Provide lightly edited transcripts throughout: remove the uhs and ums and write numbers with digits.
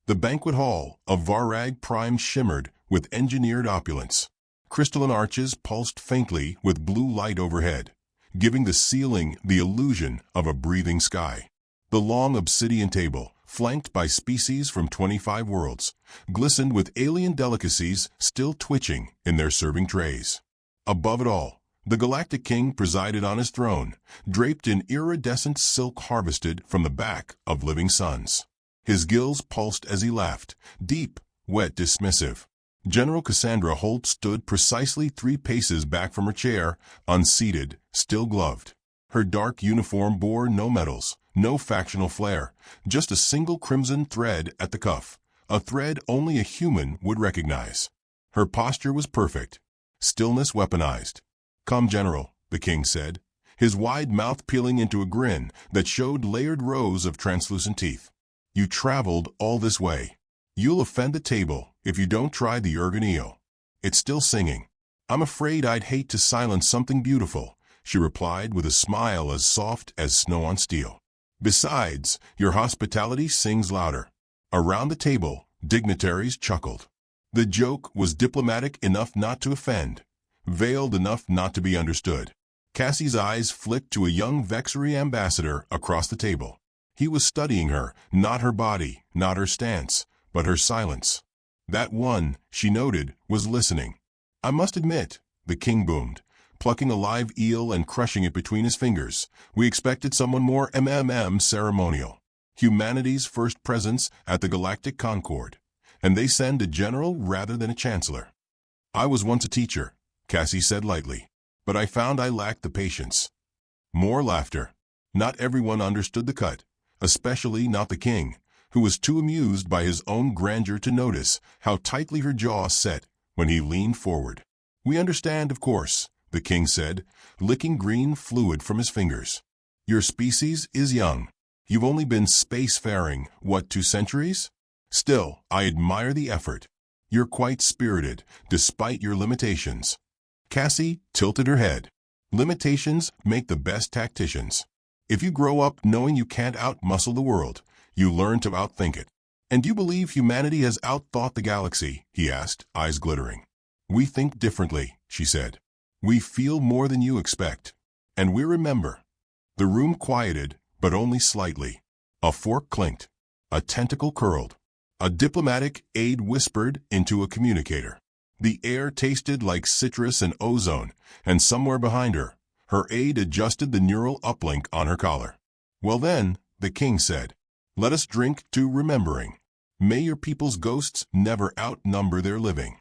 The banquet hall of Varag Prime shimmered with engineered opulence. Crystalline arches pulsed faintly with blue light overhead, giving the ceiling the illusion of a breathing sky. The long obsidian table, flanked by species from 25 worlds, glistened with alien delicacies still twitching in their serving trays. Above it all, the Galactic King presided on his throne, draped in iridescent silk harvested from the back of living suns. His gills pulsed as he laughed, deep, wet, dismissive. General Cassandra Holt stood precisely 3 paces back from her chair, unseated, still gloved. Her dark uniform bore no medals, no factional flair, just a single crimson thread at the cuff, a thread only a human would recognize. Her posture was perfect, stillness weaponized. "Come, General," the king said, his wide mouth peeling into a grin that showed layered rows of translucent teeth. "You traveled all this way. You'll offend the table if you don't try the Ergoneo. It's still singing." "I'm afraid I'd hate to silence something beautiful," she replied with a smile as soft as snow on steel. "Besides, your hospitality sings louder." Around the table, dignitaries chuckled. The joke was diplomatic enough not to offend, veiled enough not to be understood. Cassie's eyes flicked to a young Vexery ambassador across the table. He was studying her, not her body, not her stance, but her silence. That one, she noted, was listening. "I must admit," the king boomed, plucking a live eel and crushing it between his fingers, "we expected someone more ceremonial. Humanity's first presence at the Galactic Concord, and they send a general rather than a chancellor." "I was once a teacher," Cassie said lightly, "but I found I lacked the patience." More laughter. Not everyone understood the cut, especially not the king, who was too amused by his own grandeur to notice how tightly her jaw set when he leaned forward. "We understand, of course," the king said, licking green fluid from his fingers. "Your species is young. You've only been spacefaring, 2 centuries? Still, I admire the effort. You're quite spirited, despite your limitations." Cassie tilted her head. "Limitations make the best tacticians. If you grow up knowing you can't outmuscle the world, you learn to outthink it." "And you believe humanity has outthought the galaxy?" he asked, eyes glittering. "We think differently," she said. "We feel more than you expect. And we remember." The room quieted, but only slightly. A fork clinked. A tentacle curled. A diplomatic aide whispered into a communicator. The air tasted like citrus and ozone, and somewhere behind her, her aide adjusted the neural uplink on her collar. "Well then," the king said, "let us drink to remembering. May your people's ghosts never outnumber their living."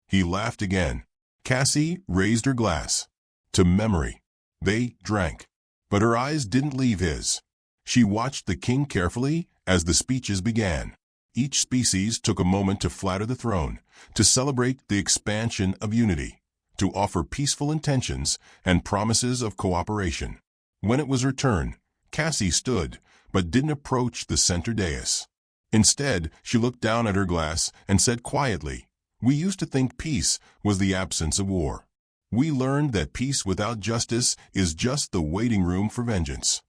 He laughed again. Cassie raised her glass. "To memory." They drank. But her eyes didn't leave his. She watched the king carefully as the speeches began. Each species took a moment to flatter the throne, to celebrate the expansion of unity, to offer peaceful intentions and promises of cooperation. When it was her turn, Cassie stood, but didn't approach the center dais. Instead, she looked down at her glass and said quietly, "We used to think peace was the absence of war. We learned that peace without justice is just the waiting room for vengeance."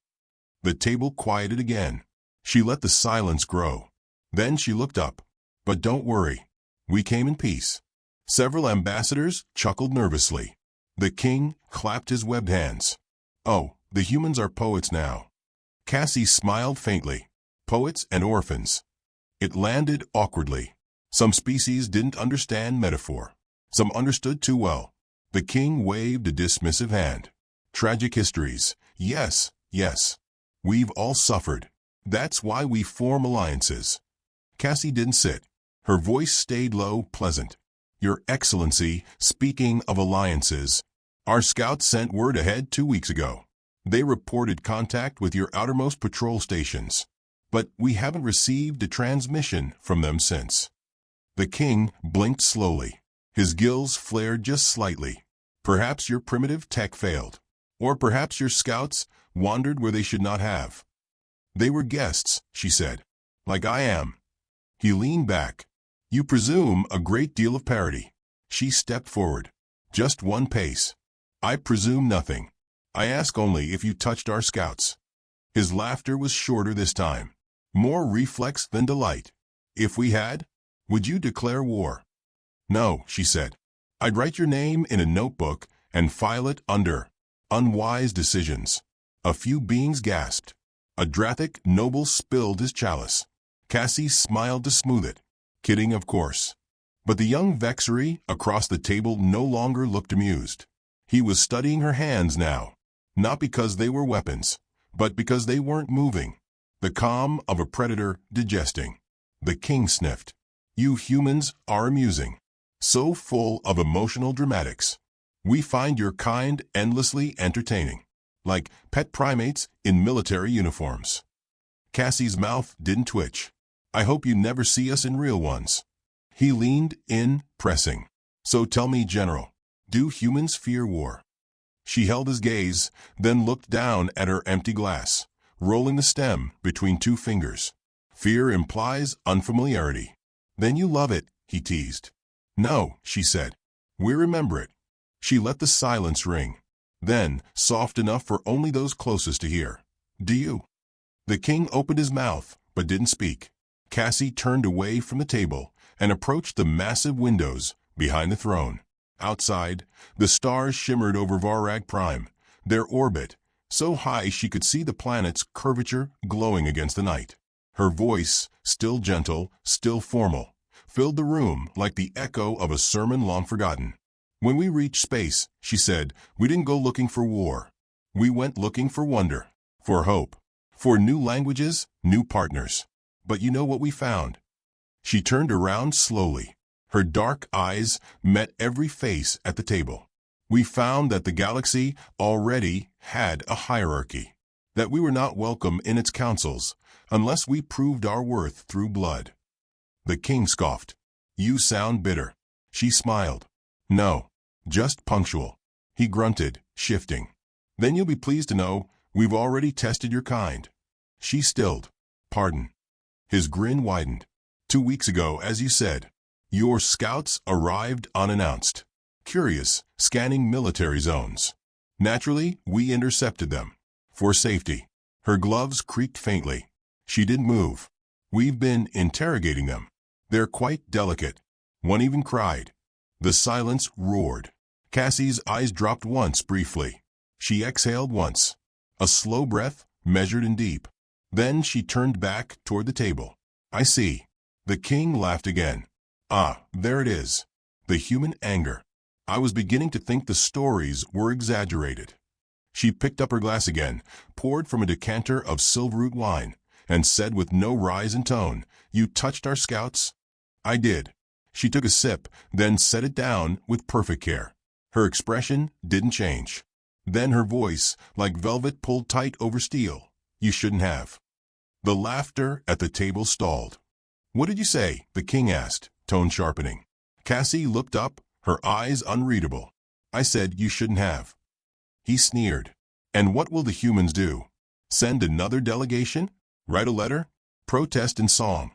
The table quieted again. She let the silence grow. Then she looked up. "But don't worry. We came in peace." Several ambassadors chuckled nervously. The king clapped his webbed hands. "Oh, the humans are poets now." Cassie smiled faintly. "Poets and orphans." It landed awkwardly. Some species didn't understand metaphor. Some understood too well. The king waved a dismissive hand. "Tragic histories. Yes, yes. We've all suffered. That's why we form alliances." Cassie didn't sit. Her voice stayed low, pleasant. "Your Excellency, speaking of alliances, our scouts sent word ahead 2 weeks ago. They reported contact with your outermost patrol stations. But we haven't received a transmission from them since." The king blinked slowly. His gills flared just slightly. "Perhaps your primitive tech failed. Or perhaps your scouts wandered where they should not have." "They were guests," she said. "Like I am." He leaned back. "You presume a great deal of parity." She stepped forward. "Just 1 pace. I presume nothing. I ask only if you touched our scouts." His laughter was shorter this time. More reflex than delight. If we had, would you declare war? No, she said. I'd write your name in a notebook and file it under unwise decisions. A few beings gasped. A Drathic noble spilled his chalice. Cassie smiled to smooth it. Kidding, of course. But the young Vexery across the table no longer looked amused. He was studying her hands now, not because they were weapons, but because they weren't moving. The calm of a predator digesting. The king sniffed. You humans are amusing. So full of emotional dramatics. We find your kind endlessly entertaining. Like pet primates in military uniforms. Cassie's mouth didn't twitch. I hope you never see us in real ones. He leaned in, pressing. So tell me, General, do humans fear war? She held his gaze, then looked down at her empty glass, rolling the stem between two fingers. Fear implies unfamiliarity. Then you love it, he teased. No, she said. We remember it. She let the silence ring. Then, soft enough for only those closest to hear. Do you? The king opened his mouth, but didn't speak. Cassie turned away from the table and approached the massive windows behind the throne. Outside, the stars shimmered over Varag Prime, their orbit, so high she could see the planet's curvature glowing against the night. Her voice, still gentle, still formal, filled the room like the echo of a sermon long forgotten. When we reached space, she said, we didn't go looking for war. We went looking for wonder, for hope, for new languages, new partners. But you know what we found? She turned around slowly. Her dark eyes met every face at the table. We found that the galaxy already had a hierarchy, that we were not welcome in its councils unless we proved our worth through blood. The king scoffed. You sound bitter. She smiled. No, just punctual. He grunted, shifting. Then you'll be pleased to know we've already tested your kind. She stilled. Pardon. His grin widened. 2 weeks ago, as you said, your scouts arrived unannounced, curious, scanning military zones. Naturally, we intercepted them. For safety. Her gloves creaked faintly. She didn't move. We've been interrogating them. They're quite delicate. One even cried. The silence roared. Cassie's eyes dropped once briefly. She exhaled once. A slow breath, measured and deep. Then she turned back toward the table. I see. The king laughed again. Ah, there it is. The human anger. I was beginning to think the stories were exaggerated. She picked up her glass again, poured from a decanter of silverroot wine, and said with no rise in tone, You touched our scouts? I did. She took a sip, then set it down with perfect care. Her expression didn't change. Then her voice, like velvet pulled tight over steel. You shouldn't have. The laughter at the table stalled. What did you say? The king asked, tone sharpening. Cassie looked up, her eyes unreadable. I said you shouldn't have. He sneered. And what will the humans do? Send another delegation? Write a letter? Protest in song?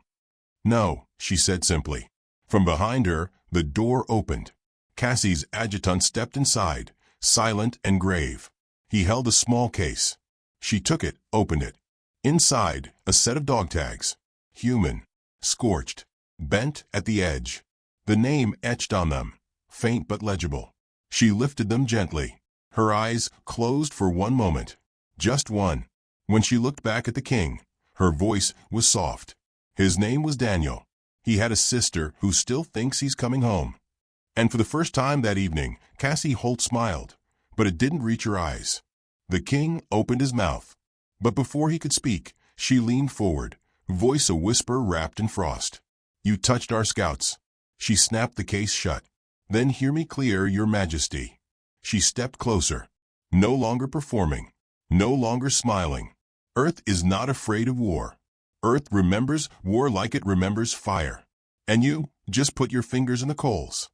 No, she said simply. From behind her, the door opened. Cassie's adjutant stepped inside, silent and grave. He held a small case. She took it, opened it. Inside, a set of dog tags. Human. Scorched. Bent at the edge. The name etched on them. Faint but legible. She lifted them gently. Her eyes closed for one moment. Just one. When she looked back at the king, her voice was soft. His name was Daniel. He had a sister who still thinks he's coming home. And for the first time that evening, Cassie Holt smiled, but it didn't reach her eyes. The king opened his mouth. But before he could speak, she leaned forward, voice a whisper wrapped in frost. You touched our scouts. She snapped the case shut. Then hear me clear, your majesty. She stepped closer. No longer performing. No longer smiling. Earth is not afraid of war. Earth remembers war like it remembers fire. And you, just put your fingers in the coals.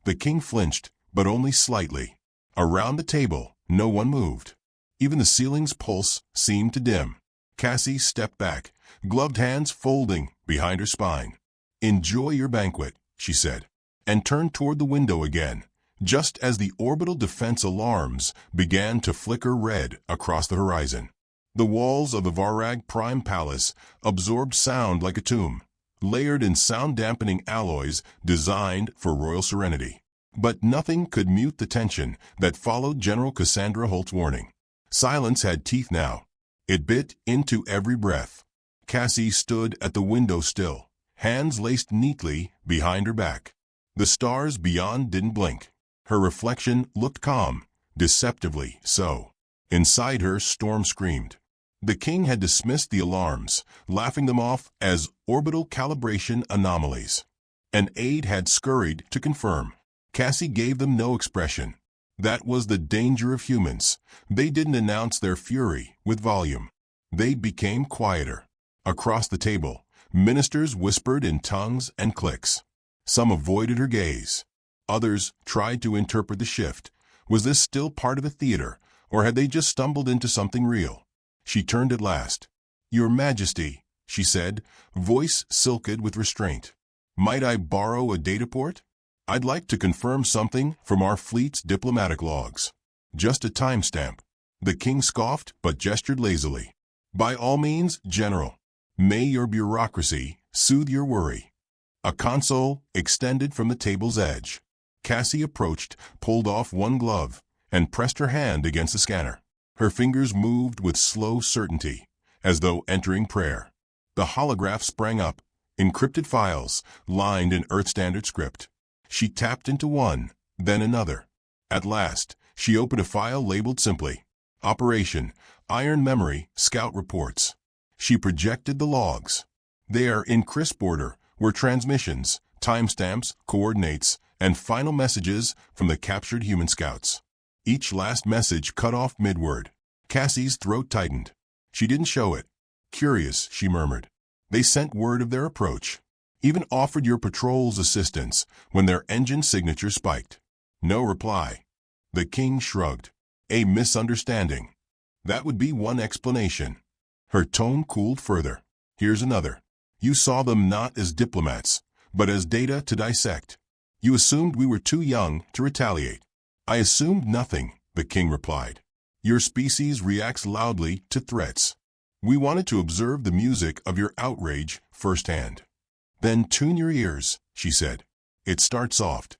The king flinched, but only slightly. Around the table, no one moved. Even the ceiling's pulse seemed to dim. Cassie stepped back, gloved hands folding behind her spine. Enjoy your banquet, she said, and turned toward the window again, just as the orbital defense alarms began to flicker red across the horizon. The walls of the Varag Prime Palace absorbed sound like a tomb, layered in sound-dampening alloys designed for royal serenity. But nothing could mute the tension that followed General Cassandra Holt's warning. Silence had teeth now. It bit into every breath. Cassie stood at the window still, hands laced neatly behind her back. The stars beyond didn't blink. Her reflection looked calm, deceptively so. Inside her, storm screamed. The king had dismissed the alarms, laughing them off as orbital calibration anomalies. An aide had scurried to confirm. Cassie gave them no expression. That was the danger of humans. They didn't announce their fury with volume. They became quieter. Across the table, ministers whispered in tongues and clicks. Some avoided her gaze. Others tried to interpret the shift. Was this still part of the theater, or had they just stumbled into something real? She turned at last. "Your Majesty," she said, voice silken with restraint. "Might I borrow a data port? I'd like to confirm something from our fleet's diplomatic logs." "Just a timestamp." The king scoffed but gestured lazily. "By all means, General. May your bureaucracy soothe your worry." A console extended from the table's edge. Cassie approached, pulled off one glove, and pressed her hand against the scanner. Her fingers moved with slow certainty, as though entering prayer. The holograph sprang up, encrypted files, lined in Earth Standard script. She tapped into one, then another. At last, she opened a file labeled simply, "Operation, Iron Memory, Scout Reports." She projected the logs. There, in crisp order, were transmissions, timestamps, coordinates, and final messages from the captured human scouts. Each last message cut off mid-word. Cassie's throat tightened. She didn't show it. "Curious," she murmured. "They sent word of their approach. Even offered your patrols assistance when their engine signature spiked." No reply. The king shrugged. "A misunderstanding." That would be one explanation. Her tone cooled further. "Here's another. You saw them not as diplomats, but as data to dissect. You assumed we were too young to retaliate." "I assumed nothing," the king replied. "Your species reacts loudly to threats. We wanted to observe the music of your outrage firsthand." "Then tune your ears," she said. "It starts soft."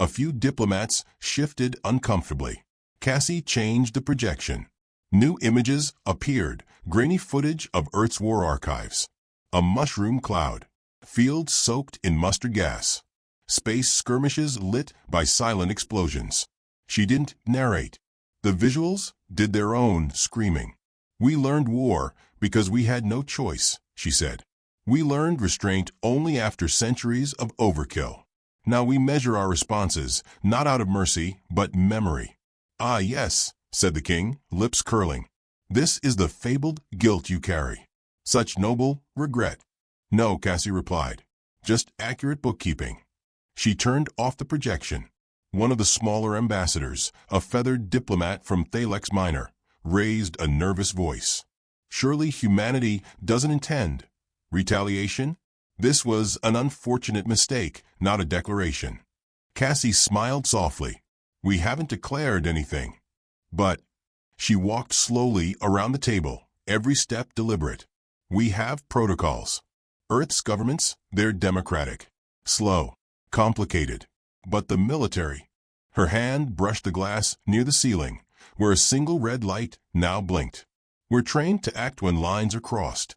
A few diplomats shifted uncomfortably. Cassie changed the projection. New images appeared, grainy footage of Earth's war archives. A mushroom cloud. Fields soaked in mustard gas. Space skirmishes lit by silent explosions. She didn't narrate. The visuals did their own screaming. "We learned war because we had no choice," she said. "We learned restraint only after centuries of overkill. Now we measure our responses, not out of mercy, but memory." "Ah, yes," said the king, lips curling. "This is the fabled guilt you carry. Such noble regret." "No," Cassie replied. "Just accurate bookkeeping." She turned off the projection. One of the smaller ambassadors, a feathered diplomat from Thalex Minor, raised a nervous voice. "Surely humanity doesn't intend retaliation? This was an unfortunate mistake, not a declaration." Cassie smiled softly. "We haven't declared anything. But..." She walked slowly around the table, every step deliberate. "We have protocols. Earth's governments, they're democratic. Slow. Complicated. But the military..." Her hand brushed the glass near the ceiling, where a single red light now blinked. "We're trained to act when lines are crossed."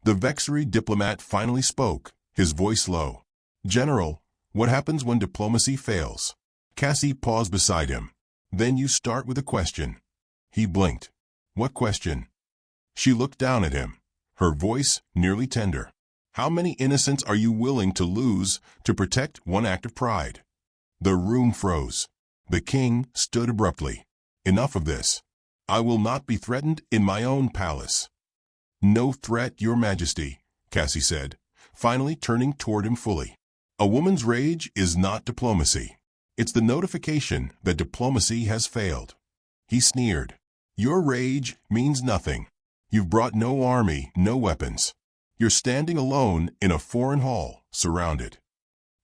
The Vexary diplomat finally spoke, his voice low. "General, what happens when diplomacy fails?" Cassie paused beside him. "Then you start with a question." He blinked. "What question?" She looked down at him, her voice nearly tender. "How many innocents are you willing to lose to protect one act of pride?" The room froze. The king stood abruptly. "Enough of this. I will not be threatened in my own palace." "No threat, Your Majesty," Cassie said, finally turning toward him fully. "A woman's rage is not diplomacy. It's the notification that diplomacy has failed." He sneered. "Your rage means nothing. You've brought no army, no weapons. You're standing alone in a foreign hall, surrounded."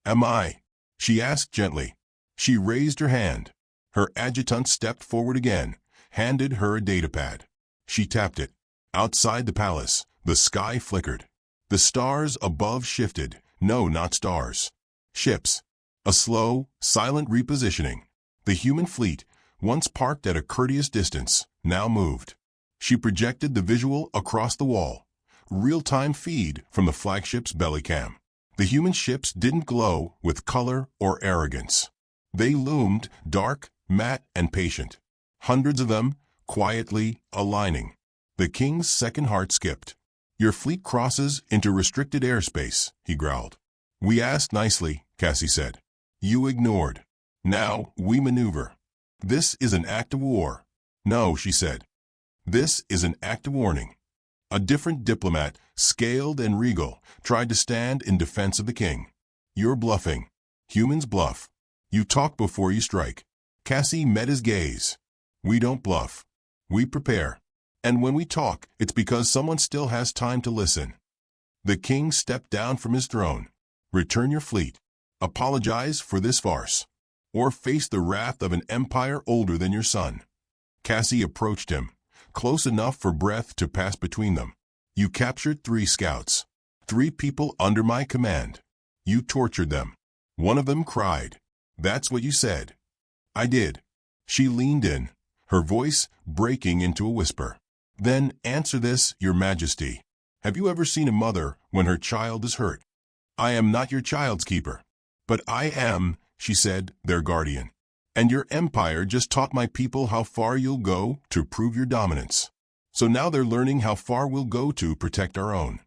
"Am I?" she asked gently. She raised her hand. Her adjutant stepped forward again, handed her a datapad. She tapped it. Outside the palace, the sky flickered. The stars above shifted. No, not stars. Ships. A slow, silent repositioning. The human fleet, once parked at a courteous distance, now moved. She projected the visual across the wall. Real-time feed from the flagship's bellycam. The human ships didn't glow with color or arrogance. They loomed dark, matte, and patient. Hundreds of them, quietly aligning. The king's second heart skipped. "Your fleet crosses into restricted airspace," he growled. "We asked nicely," Cassie said. "You ignored. Now we maneuver. This is an act of war." "No," she said. "This is an act of warning." A different diplomat, scaled and regal, tried to stand in defense of the king. "You're bluffing. Humans bluff. You talk before you strike." Cassie met his gaze. "We don't bluff. We prepare. And when we talk, it's because someone still has time to listen." The king stepped down from his throne. "Return your fleet. Apologize for this farce. Or face the wrath of an empire older than your son." Cassie approached him, close enough for breath to pass between them. "You captured 3 scouts. 3 people under my command. You tortured them. One of them cried. That's what you said." "I did." She leaned in, her voice breaking into a whisper. "Then answer this, Your Majesty. Have you ever seen a mother when her child is hurt?" "I am not your child's keeper." "But I am," she said, "their guardian. And your empire just taught my people how far you'll go to prove your dominance. So now they're learning how far we'll go to protect our own."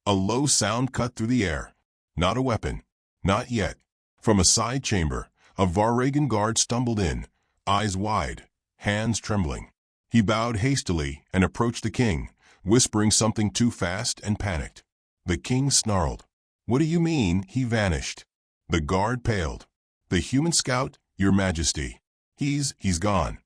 A low sound cut through the air. Not a weapon. Not yet. From a side chamber, a Varragan guard stumbled in, eyes wide, hands trembling. He bowed hastily and approached the king, whispering something too fast and panicked. The king snarled. "What do you mean he vanished?" The guard paled. "The human scout, Your Majesty. He's gone."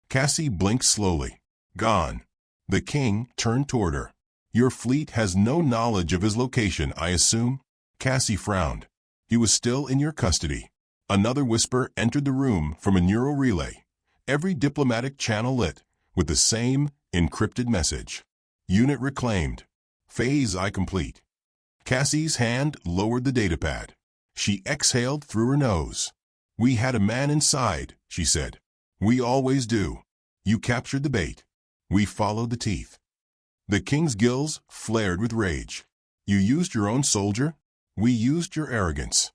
Cassie blinked slowly. "Gone." The king turned toward her. "Your fleet has no knowledge of his location, I assume?" Cassie frowned. "He was still in your custody." Another whisper entered the room from a neural relay. Every diplomatic channel lit, with the same encrypted message. "Unit reclaimed. Phase I complete." Cassie's hand lowered the datapad. She exhaled through her nose. "We had a man inside," she said. "We always do. You captured the bait. We followed the teeth." The king's gills flared with rage. "You used your own soldier? We used your arrogance."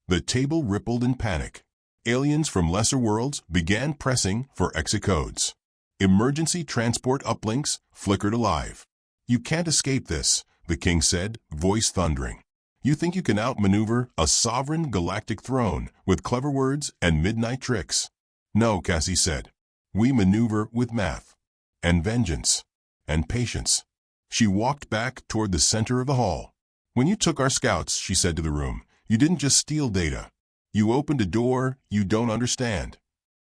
The table rippled in panic. Aliens from lesser worlds began pressing for exit codes. Emergency transport uplinks flickered alive. "You can't escape this," the king said, voice thundering. "You think you can outmaneuver a sovereign galactic throne with clever words and midnight tricks?" "No," Cassie said. "We maneuver with math. And vengeance. And patience." She walked back toward the center of the hall. "When you took our scouts," she said to the room, "you didn't just steal data. You opened a door you don't understand."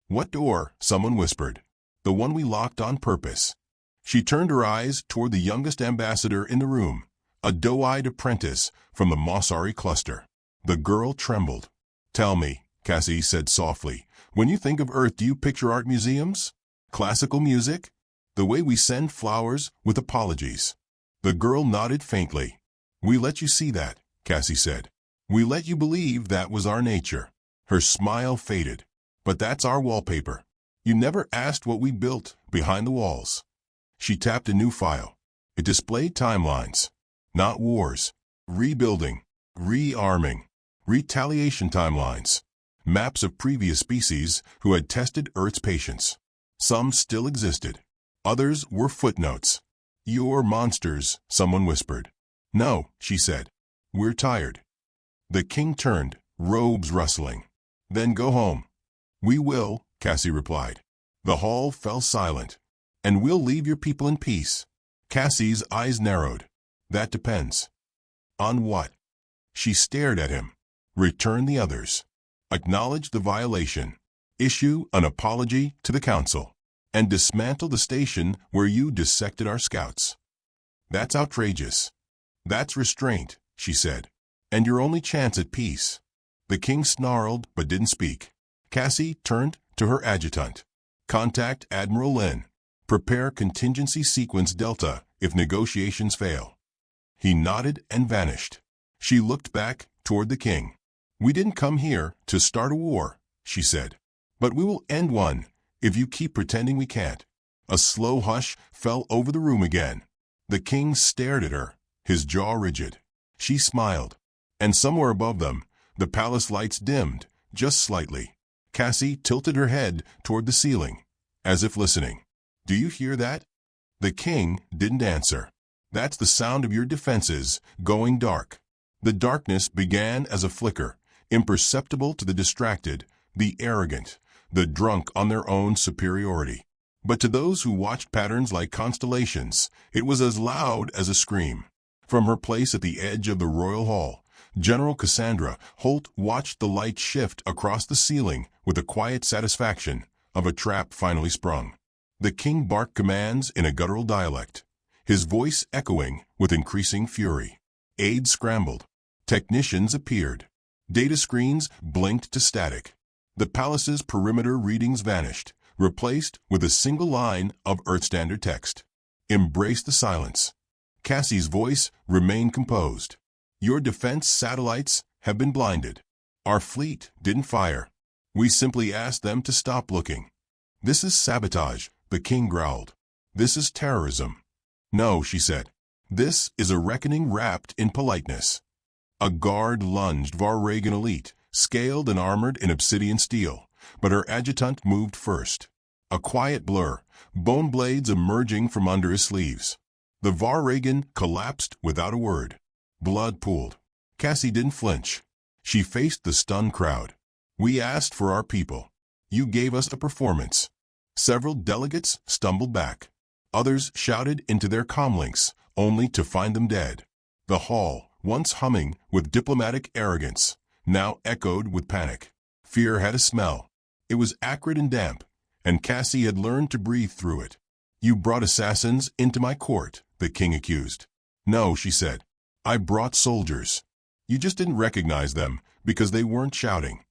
"What door?" someone whispered. "The one we locked on purpose." She turned her eyes toward the youngest ambassador in the room, a doe-eyed apprentice from the Mossari cluster. The girl trembled. "Tell me," Cassie said softly, "when you think of Earth, do you picture art museums? Classical music? The way we send flowers with apologies?" The girl nodded faintly. "We let you see that," Cassie said. "We let you believe that was our nature." Her smile faded. "But that's our wallpaper. You never asked what we built behind the walls." She tapped a new file. It displayed timelines. Not wars. Rebuilding. Rearming. Retaliation timelines. Maps of previous species who had tested Earth's patience. Some still existed. Others were footnotes. "You're monsters," someone whispered. "No," she said. "We're tired." The king turned, robes rustling. "Then go home." "We will," Cassie replied. The hall fell silent. "And we'll leave your people in peace." Cassie's eyes narrowed. "That depends." "On what?" She stared at him. "Return the others. Acknowledge the violation. Issue an apology to the council. And dismantle the station where you dissected our scouts." "That's outrageous." "That's restraint," she said. "And your only chance at peace." The king snarled but didn't speak. Cassie turned to her adjutant. "Contact Admiral Lin. Prepare contingency sequence Delta if negotiations fail." He nodded and vanished. She looked back toward the king. "We didn't come here to start a war," she said. "But we will end one if you keep pretending we can't." A slow hush fell over the room again. The king stared at her, his jaw rigid. She smiled. And somewhere above them, the palace lights dimmed, just slightly. Cassie tilted her head toward the ceiling, as if listening. "Do you hear that?" The king didn't answer. "That's the sound of your defenses going dark." The darkness began as a flicker, imperceptible to the distracted, the arrogant, the drunk on their own superiority. But to those who watched patterns like constellations, it was as loud as a scream. From her place at the edge of the royal hall, General Cassandra Holt watched the light shift across the ceiling with the quiet satisfaction of a trap finally sprung. The king barked commands in a guttural dialect, his voice echoing with increasing fury. Aides scrambled. Technicians appeared. Data screens blinked to static. The palace's perimeter readings vanished, replaced with a single line of Earth Standard text. "Embrace the silence." Cassie's voice remained composed. "Your defense satellites have been blinded. Our fleet didn't fire. We simply asked them to stop looking." "This is sabotage," the king growled. "This is terrorism." "No," she said. "This is a reckoning wrapped in politeness." A guard lunged, Varragan elite, scaled and armored in obsidian steel, but her adjutant moved first. A quiet blur, bone blades emerging from under his sleeves. The Varragan collapsed without a word. Blood pooled. Cassie didn't flinch. She faced the stunned crowd. "We asked for our people. You gave us a performance." Several delegates stumbled back. Others shouted into their comlinks, only to find them dead. The hall, once humming with diplomatic arrogance, now echoed with panic. Fear had a smell. It was acrid and damp, and Cassie had learned to breathe through it. "You brought assassins into my court," the king accused. "No," she said. "I brought soldiers. You just didn't recognize them because they weren't shouting."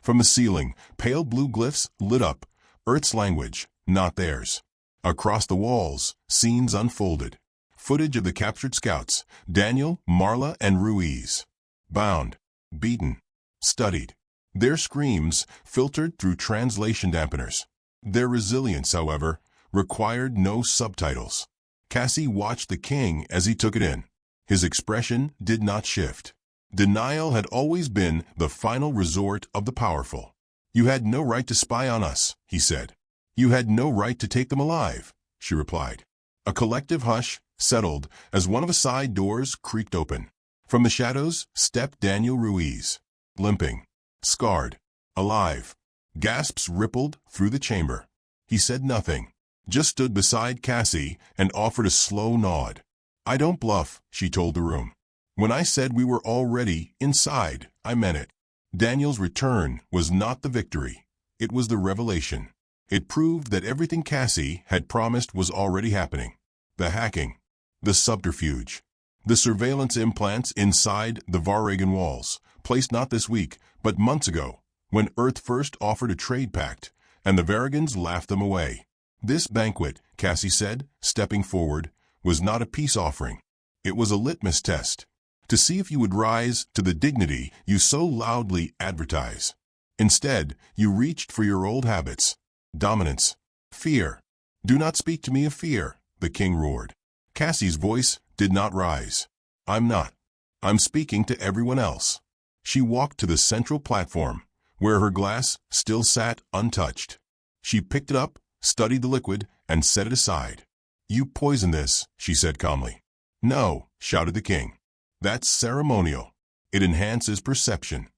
From the ceiling, pale blue glyphs lit up, Earth's language, not theirs. Across the walls, scenes unfolded. Footage of the captured scouts, Daniel, Marla, and Ruiz. Bound, beaten, studied. Their screams filtered through translation dampeners. Their resilience, however, required no subtitles. Cassie watched the king as he took it in. His expression did not shift. Denial had always been the final resort of the powerful. "You had no right to spy on us," he said. "You had no right to take them alive," she replied. A collective hush settled as one of the side doors creaked open. From the shadows stepped Daniel Ruiz, limping, scarred, alive. Gasps rippled through the chamber. He said nothing, just stood beside Cassie and offered a slow nod. "I don't bluff," she told the room. "When I said we were already inside, I meant it." Daniel's return was not the victory. It was the revelation. It proved that everything Cassie had promised was already happening. The hacking, the subterfuge, the surveillance implants inside the Varragan walls, placed not this week, but months ago, when Earth first offered a trade pact, and the Varragans laughed them away. "This banquet," Cassie said, stepping forward, "was not a peace offering. It was a litmus test, to see if you would rise to the dignity you so loudly advertise. Instead, you reached for your old habits. Dominance. Fear. Do not speak to me of fear," the king roared. Cassie's voice did not rise. "I'm not. I'm speaking to everyone else." She walked to the central platform, where her glass still sat untouched. She picked it up, studied the liquid, and set it aside. "You poison this," she said calmly. "No," shouted the king. "That's ceremonial. It enhances perception."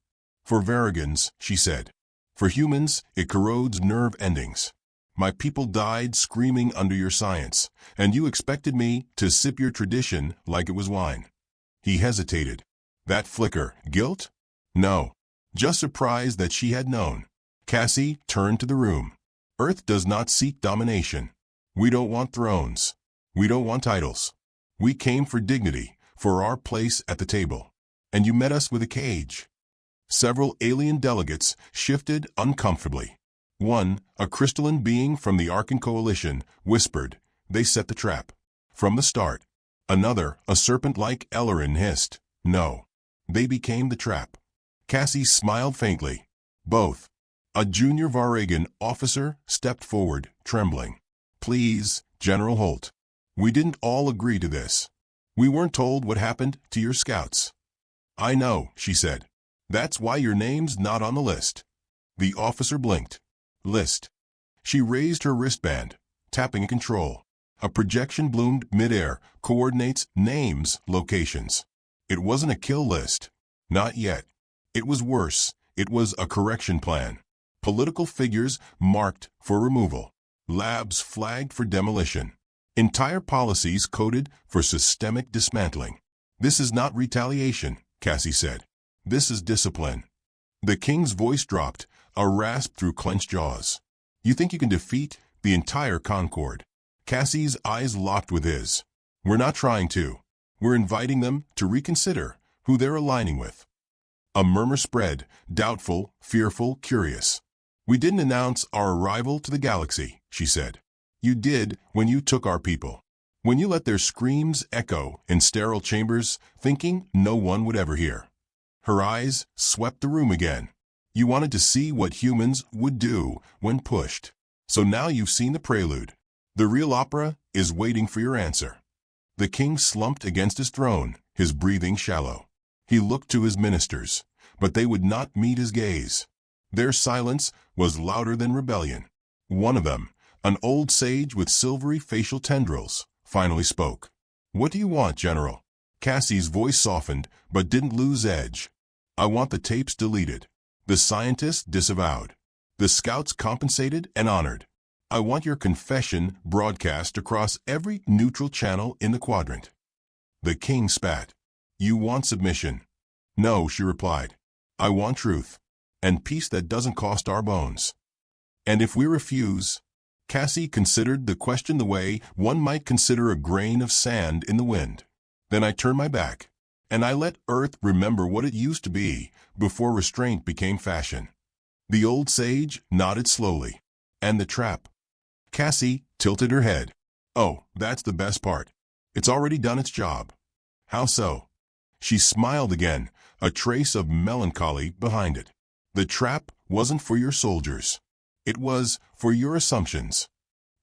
"For Varragans," she said. "For humans, it corrodes nerve endings. My people died screaming under your science, and you expected me to sip your tradition like it was wine." He hesitated. That flicker, guilt? No. Just surprise that she had known. Cassie turned to the room. "Earth does not seek domination. We don't want thrones. We don't want titles. We came for dignity, for our place at the table. And you met us with a cage." Several alien delegates shifted uncomfortably. One, a crystalline being from the Arkan Coalition, whispered, "They set the trap. From the start. Another, a serpent-like Ellerin, hissed. No. They became the trap. Cassie smiled faintly. Both. A junior Varagan officer stepped forward, trembling. Please, General Holt. We didn't all agree to this. We weren't told what happened to your scouts. I know, she said. That's why your name's not on the list. The officer blinked. List. She raised her wristband, tapping a control. A projection bloomed midair, coordinates, names, locations. It wasn't a kill list. Not yet. It was worse. It was a correction plan. Political figures marked for removal. Labs flagged for demolition. Entire policies coded for systemic dismantling. This is not retaliation, Cassie said. This is discipline. The king's voice dropped, a rasp through clenched jaws. You think you can defeat the entire Concord? Cassie's eyes locked with his. We're not trying to. We're inviting them to reconsider who they're aligning with. A murmur spread, doubtful, fearful, curious. We didn't announce our arrival to the galaxy, she said. You did when you took our people. When you let their screams echo in sterile chambers, thinking no one would ever hear. Her eyes swept the room again. You wanted to see what humans would do when pushed. So now you've seen the prelude. The real opera is waiting for your answer. The king slumped against his throne, his breathing shallow. He looked to his ministers, but they would not meet his gaze. Their silence was louder than rebellion. One of them, an old sage with silvery facial tendrils, finally spoke. What do you want, General? Cassie's voice softened, but didn't lose edge. I want the tapes deleted. The scientists disavowed. The scouts compensated and honored. I want your confession broadcast across every neutral channel in the quadrant. The king spat. You want submission? No, she replied. I want truth, and peace that doesn't cost our bones. And if we refuse? Cassie considered the question the way one might consider a grain of sand in the wind. Then I turned my back, and I let Earth remember what it used to be before restraint became fashion. The old sage nodded slowly. And the trap? Cassie tilted her head. Oh, that's the best part. It's already done its job. How so? She smiled again, a trace of melancholy behind it. The trap wasn't for your soldiers. It was for your assumptions.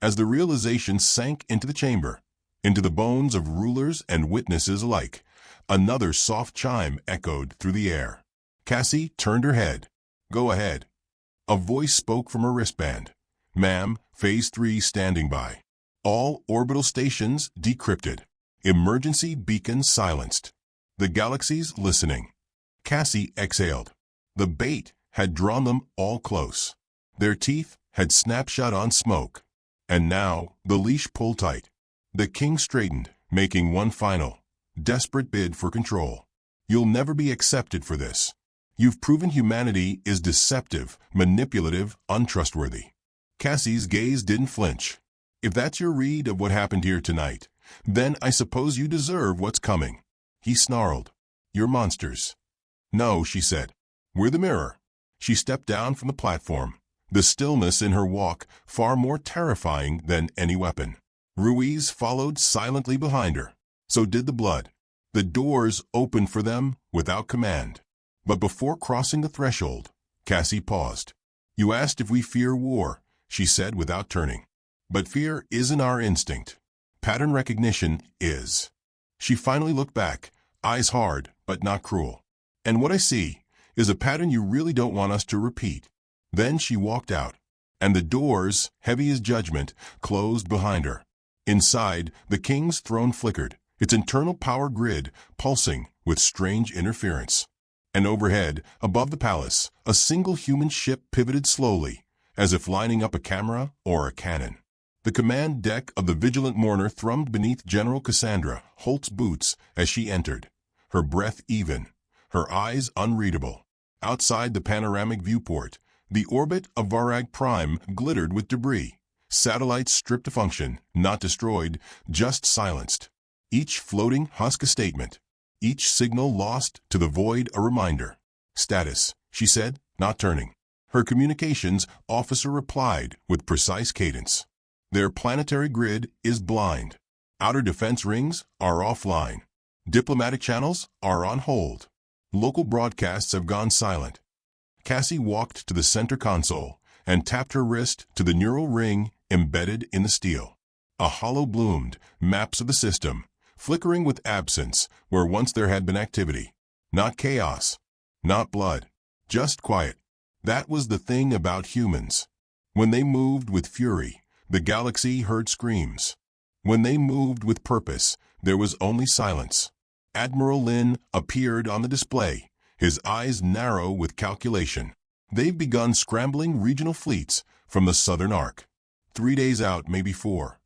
As the realization sank into the chamber, into the bones of rulers and witnesses alike, another soft chime echoed through the air. Cassie turned her head. Go ahead. A voice spoke from her wristband. Ma'am, Phase 3 standing by. All orbital stations decrypted. Emergency beacons silenced. The galaxies listening. Cassie exhaled. The bait had drawn them all close. Their teeth had snapped shut on smoke. And now the leash pulled tight. The king straightened, making one final, desperate bid for control. You'll never be accepted for this. You've proven humanity is deceptive, manipulative, untrustworthy. Cassie's gaze didn't flinch. If that's your read of what happened here tonight, then I suppose you deserve what's coming. He snarled. You're monsters. No, she said. We're the mirror. She stepped down from the platform, the stillness in her walk far more terrifying than any weapon. Ruiz followed silently behind her. So did the blood. The doors opened for them without command. But before crossing the threshold, Cassie paused. You asked if we fear war, she said without turning. But fear isn't our instinct. Pattern recognition is. She finally looked back, eyes hard but not cruel. And what I see is a pattern you really don't want us to repeat. Then she walked out, and the doors, heavy as judgment, closed behind her. Inside, the king's throne flickered, its internal power grid pulsing with strange interference. And overhead, above the palace, a single human ship pivoted slowly, as if lining up a camera or a cannon. The command deck of the Vigilant Mourner thrummed beneath General Cassandra Holt's boots as she entered, her breath even, her eyes unreadable. Outside the panoramic viewport, the orbit of Varag Prime glittered with debris. Satellites stripped to function, not destroyed, just silenced. Each floating husk a statement. Each signal lost to the void a reminder. Status, she said, not turning. Her communications officer replied with precise cadence. Their planetary grid is blind. Outer defense rings are offline. Diplomatic channels are on hold. Local broadcasts have gone silent. Cassie walked to the center console and tapped her wrist to the neural ring embedded in the steel. A hollow bloomed, maps of the system, flickering with absence where once there had been activity. Not chaos, not blood, just quiet. That was the thing about humans. When they moved with fury, the galaxy heard screams. When they moved with purpose, there was only silence. Admiral Lin appeared on the display, his eyes narrow with calculation. They've begun scrambling regional fleets from the southern arc. 3 days out, maybe 4.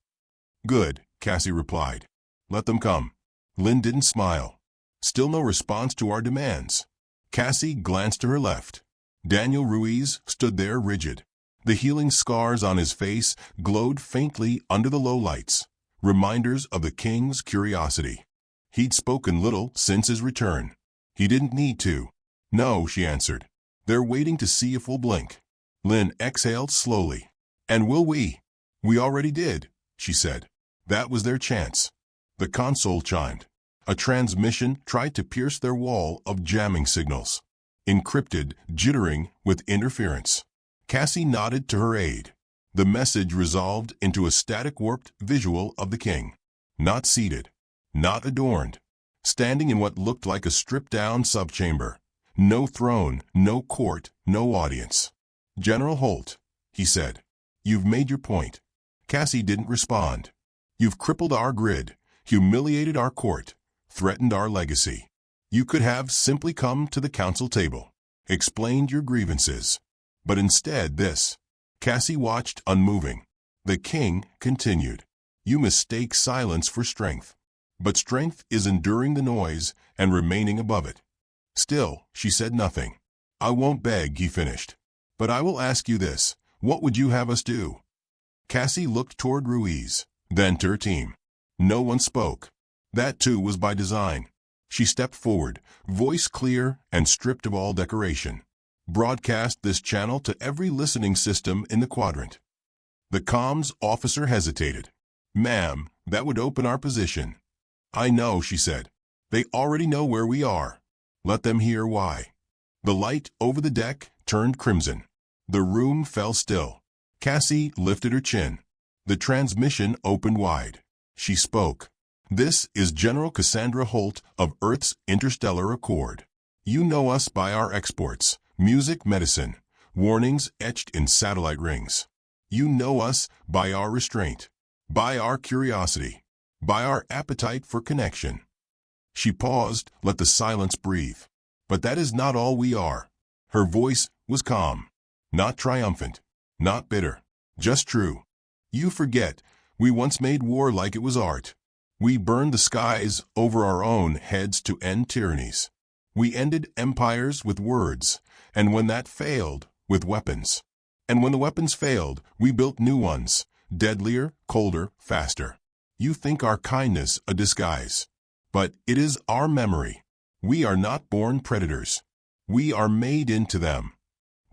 Good, Cassie replied. Let them come. Lin didn't smile. Still no response to our demands. Cassie glanced to her left. Daniel Ruiz stood there rigid. The healing scars on his face glowed faintly under the low lights, reminders of the king's curiosity. He'd spoken little since his return. He didn't need to. No, she answered. They're waiting to see if we'll blink. Lin exhaled slowly. And will we? We already did, she said. That was their chance. The console chimed. A transmission tried to pierce their wall of jamming signals. Encrypted, jittering with interference. Cassie nodded to her aide. The message resolved into a static warped visual of the king. Not seated. Not adorned. Standing in what looked like a stripped-down subchamber. No throne, no court, no audience. General Holt, he said. You've made your point. Cassie didn't respond. You've crippled our grid, humiliated our court, threatened our legacy. You could have simply come to the council table, explained your grievances. But instead this. Cassie watched unmoving. The king continued. You mistake silence for strength. But strength is enduring the noise and remaining above it. Still, she said nothing. I won't beg, he finished. But I will ask you this. What would you have us do? Cassie looked toward Ruiz, then to her team. No one spoke. That too was by design. She stepped forward, voice clear and stripped of all decoration. Broadcast this channel to every listening system in the quadrant. The comms officer hesitated. Ma'am, that would open our position. I know, she said. They already know where we are. Let them hear why. The light over the deck turned crimson. The room fell still. Cassie lifted her chin. The transmission opened wide. She spoke. This is General Cassandra Holt of Earth's Interstellar Accord. You know us by our exports, music, medicine, warnings etched in satellite rings. You know us by our restraint, by our curiosity, by our appetite for connection. She paused, let the silence breathe. But that is not all we are. Her voice was calm, not triumphant, not bitter, just true. You forget, we once made war like it was art. We burned the skies over our own heads to end tyrannies. We ended empires with words, and when that failed, with weapons. And when the weapons failed, we built new ones, deadlier, colder, faster. You think our kindness a disguise. But it is our memory. We are not born predators. We are made into them.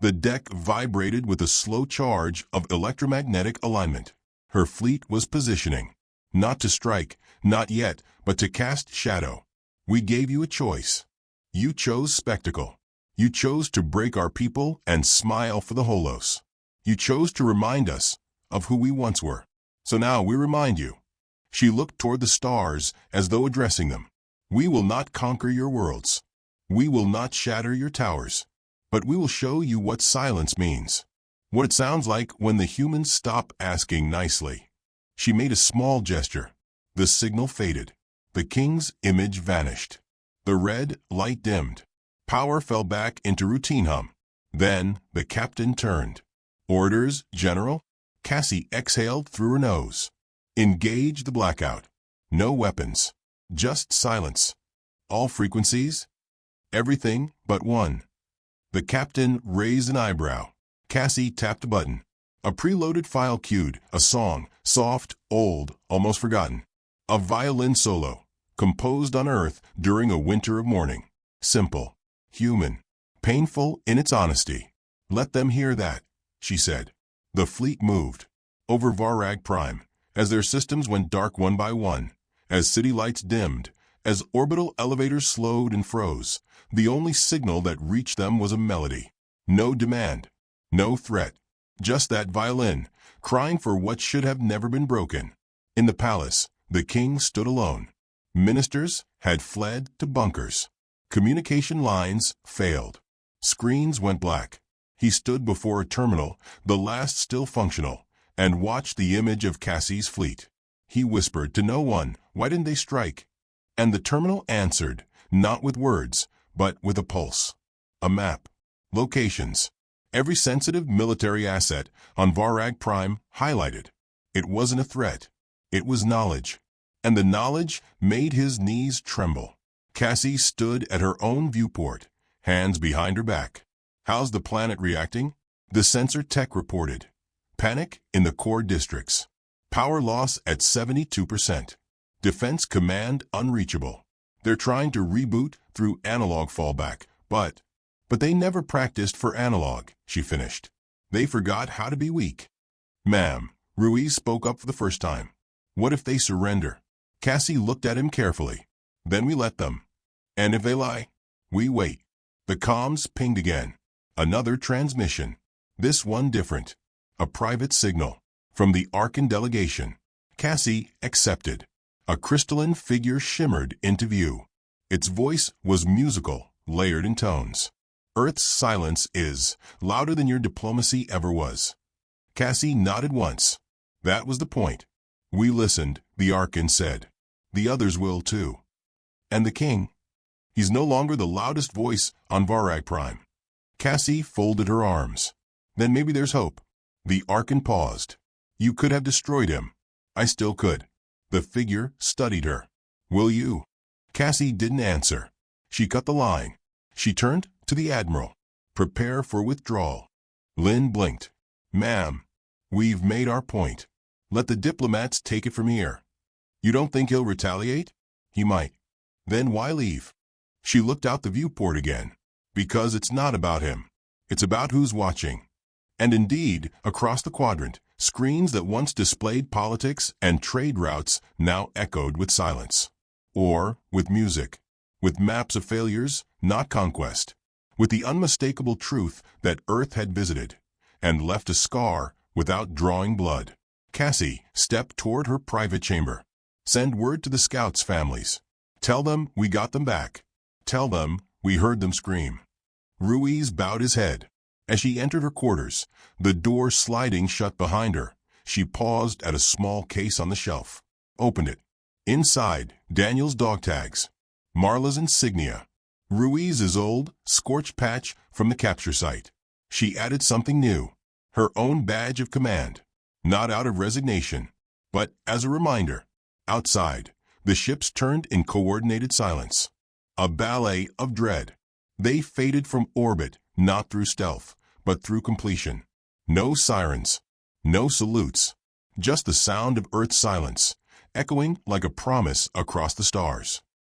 The deck vibrated with a slow charge of electromagnetic alignment. Her fleet was positioning. Not to strike, not yet, but to cast shadow. We gave you a choice. You chose spectacle. You chose to break our people and smile for the holos. You chose to remind us of who we once were. So now we remind you. She looked toward the stars as though addressing them. We will not conquer your worlds. We will not shatter your towers. But we will show you what silence means. What it sounds like when the humans stop asking nicely. She made a small gesture. The signal faded. The king's image vanished. The red light dimmed. Power fell back into routine hum. Then the captain turned. Orders, General? Cassie exhaled through her nose. Engage the blackout. No weapons. Just silence. All frequencies? Everything but one. The captain raised an eyebrow. Cassie tapped a button. A preloaded file queued, a song, soft, old, almost forgotten. A violin solo, composed on Earth during a winter of mourning. Simple, human, painful in its honesty. Let them hear that, she said. The fleet moved. Over Varag Prime, as their systems went dark one by one, as city lights dimmed, as orbital elevators slowed and froze, the only signal that reached them was a melody. No demand, no threat, just that violin, crying for what should have never been broken. In the palace, the king stood alone. Ministers had fled to bunkers. Communication lines failed. Screens went black. He stood before a terminal, the last still functional, and watched the image of Cassie's fleet. He whispered to no one, "Why didn't they strike?" And the terminal answered, not with words, but with a pulse. A map. Locations. Every sensitive military asset on Varag Prime highlighted. It wasn't a threat. It was knowledge. And the knowledge made his knees tremble. Cassie stood at her own viewport, hands behind her back. "How's the planet reacting?" The sensor tech reported. Panic in the core districts. Power loss at 72%. Defense command unreachable. They're trying to reboot through analog fallback, but they never practiced for analog, she finished. They forgot how to be weak. "Ma'am," Ruiz spoke up for the first time. "What if they surrender?" Cassie looked at him carefully. "Then we let them. And if they lie, we wait." The comms pinged again. Another transmission. This one different. A private signal. From the Arkan delegation. Cassie accepted. A crystalline figure shimmered into view. Its voice was musical, layered in tones. "Earth's silence is louder than your diplomacy ever was." Cassie nodded once. "That was the point. We listened," the Arkan said. "The others will too." "And the king? He's no longer the loudest voice on Varag Prime." Cassie folded her arms. "Then maybe there's hope." The Arkan paused. "You could have destroyed him. I still could." The figure studied her. "Will you?" Cassie didn't answer. She cut the line. She turned to the Admiral. "Prepare for withdrawal." Lynn blinked. "Ma'am, we've made our point. Let the diplomats take it from here." "You don't think he'll retaliate?" "He might." "Then why leave?" She looked out the viewport again. "Because it's not about him. It's about who's watching." And indeed, across the quadrant, screens that once displayed politics and trade routes now echoed with silence. Or with music. With maps of failures, not conquest. With the unmistakable truth that Earth had visited and left a scar without drawing blood. Cassie stepped toward her private chamber. "Send word to the scouts' families. Tell them we got them back. Tell them we heard them scream." Ruiz bowed his head. As she entered her quarters, the door sliding shut behind her, she paused at a small case on the shelf. Opened it. Inside, Daniel's dog tags. Marla's insignia. Ruiz's old, scorched patch from the capture site. She added something new. Her own badge of command. Not out of resignation, but as a reminder. Outside, the ships turned in coordinated silence. A ballet of dread. They faded from orbit, not through stealth, but through completion. No sirens. No salutes. Just the sound of Earth's silence, echoing like a promise across the stars.